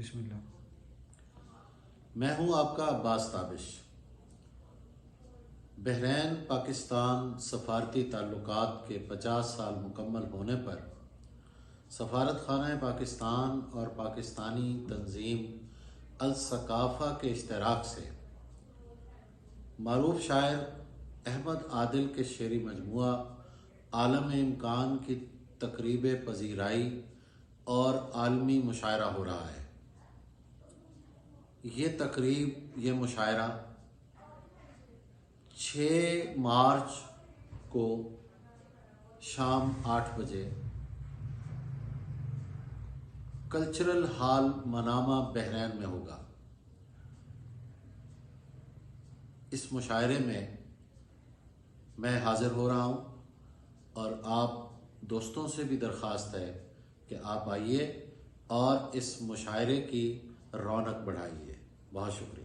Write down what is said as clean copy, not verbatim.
بسم اللہ۔ میں ہوں آپ کا عباس تابش۔ بحرین پاکستان سفارتی تعلقات کے 50 سال مکمل ہونے پر سفارت خانہ پاکستان اور پاکستانی تنظیم الثقافہ کے اشتراک سے معروف شاعر احمد عادل کے شعری مجموعہ عالم امکان کی تقریب پذیرائی اور عالمی مشاعرہ ہو رہا ہے۔ یہ مشاعرہ 6 مارچ کو شام 8 بجے کلچرل ہال منامہ بحرین میں ہوگا۔ اس مشاعرے میں حاضر ہو رہا ہوں اور آپ دوستوں سے بھی درخواست ہے کہ آپ آئیے اور اس مشاعرے کی رونق بڑھائیے۔ بہت شکریہ۔